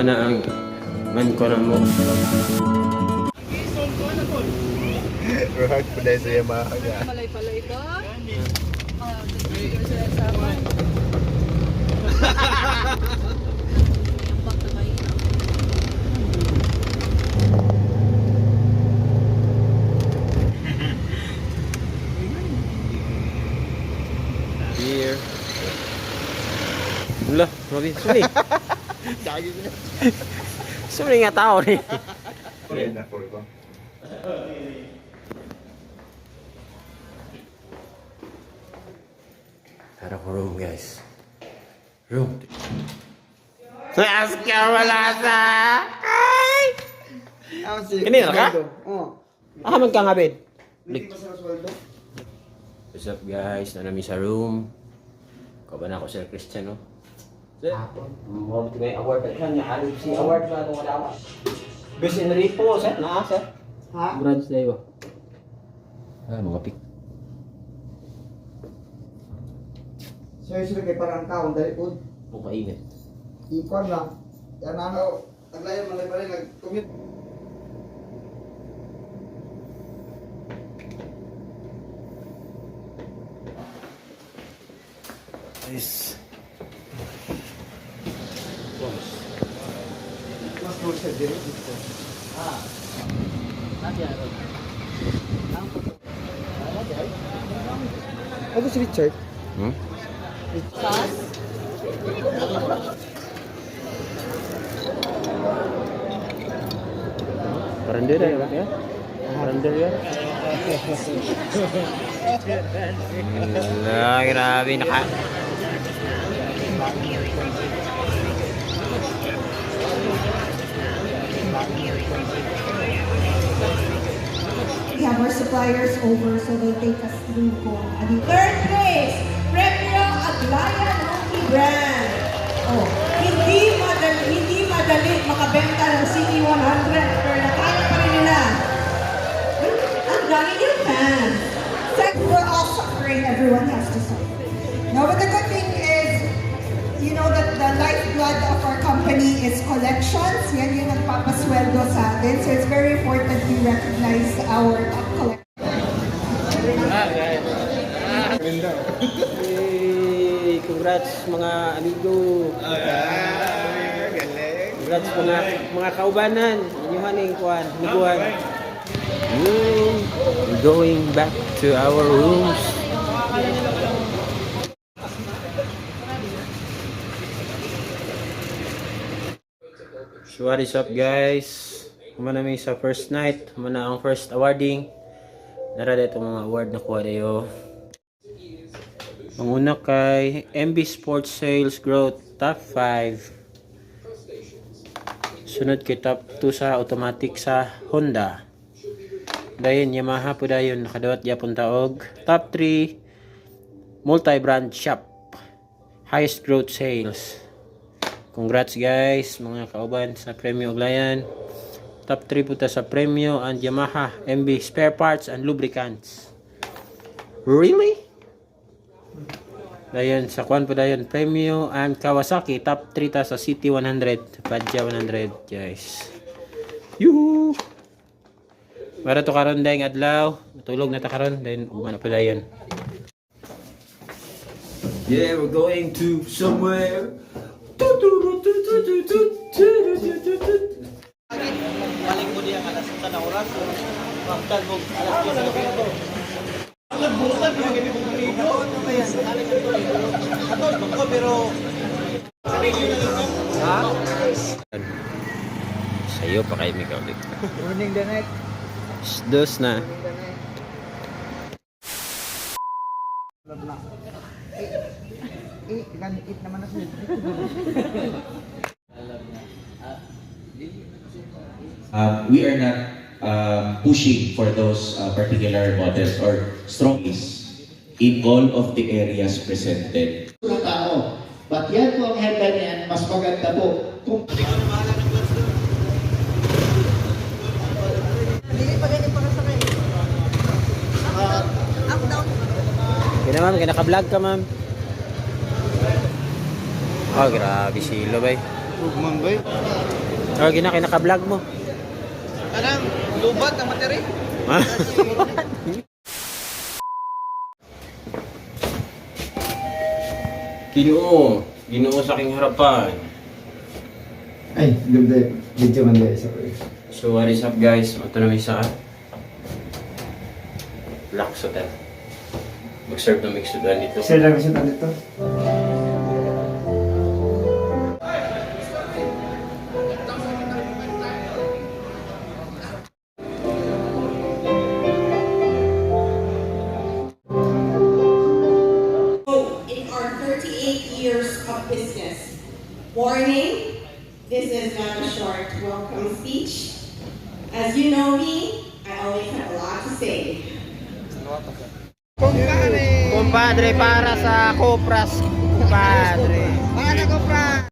mana ang man ko na mo. Rohag po dahil sa Yamaha niya. Palay-palay ka? Here. Wala, grabe. Suli. Dagi niya. Suli nga tao ni. Tara ko room, guys. Room. Let's go, Malasa! Ay! Kanina ka? Oo. Man ka nga, bed. Hindi pa sa sweldo. What's up, guys? Nanami sa room. Kaban ako, Sir Christian, no? Sir? Mo may award ka niya. Ano si award na itong wala. Best in repo, sir. Naa, sir. Ha? Branch na iba. Mga pick. Sir, sila kay parang taon dali po. Mukha init. Ikon lang. Yan ano, naglayan malay pa rin, nag-commute. Nice. Mas closer din. Ano si Richard? Hmm? Karandera ya? Karandera ya? Grabe naka. We have our suppliers over so they take us through kung ano. Third place, Premio Aglayan Hockey Brand. Oh, hindi madali makabenta ng CT100 pero nakaya pa rin nila. Ang dami yung fans. We're all suffering, everyone has to suffer. No, but the good thing is, you know that the lifeblood of our company is collections. Yan yung nagpapasweldo sa atin. So it's very important we recognize our collectors. Hey, congrats mga amigo. Congrats mga kaubanan. Inyuhan yung kuhan, niguan. We're going back to our rooms. So what is up, guys? Kumana namin sa first night. Kumana ang first awarding. Narada itong mga award na kuha dayo. Ang una kay MB Sports Sales Growth Top 5. Sunod kay Top 2 sa automatic sa Honda. Dayon Yamaha po dayon nakadawat gyapon taog. Top 3 multi-brand shop. Highest growth sales. Congrats guys mga kauban sa Premio Aglayan. Top 3 po ta sa Premio and Yamaha MB spare parts and lubricants. Really? Dayon sa kwan po dayon Premio and Kawasaki top 3 ta sa City 100, Padja 100 guys. Yuhu. Para to karon dayong adlaw, matulog na ta karon then umano pa dayon. Yeah, we're going to somewhere. Balik mo diya alas sa na oras. Pagtan mo alas 10 sa gabi to. Ang bulan mo gabi mo dito. Kaya sali ka to. Ato magko pero ha? Sayo pa kay Mikael ulit. Morning the night. Dos na. Ganit naman na siya. We are not pushing for those particular models or strongies in all of the areas presented. Mga tao. But yan po ang headline niyan, mas maganda po. Kung Kaya ma'am, kaya naka-vlog ka ma'am. Oh, grabe silo bay. Rugman ba? Oh, kinaka-vlog mo. Anang, lubat ang materi. Ginoo sa aking harapan. Ay, ganda. Video man dahil sa ko. So what is up guys? Ito na may isa. Lux Hotel. Mag-serve ng mixed udan dito. Sir, lang siya dito. In our 38 years of business. Warning, this is not a short welcome speech. As you know me, I always have a lot to say. Compadre, para sa Copras. Compadre. Para sa Copras.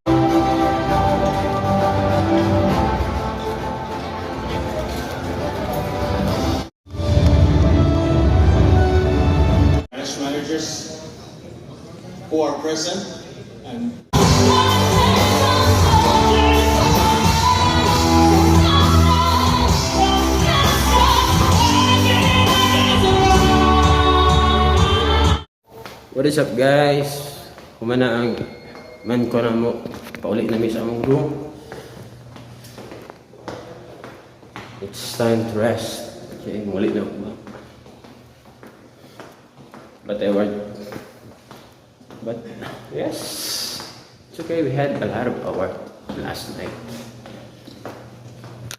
Managers who are present and What is up guys? Kumana ang man ko na mo. Paulit na mi sa among room. It's time to rest. Okay, muli na ako. But yes, it's okay. We had a lot of power last night.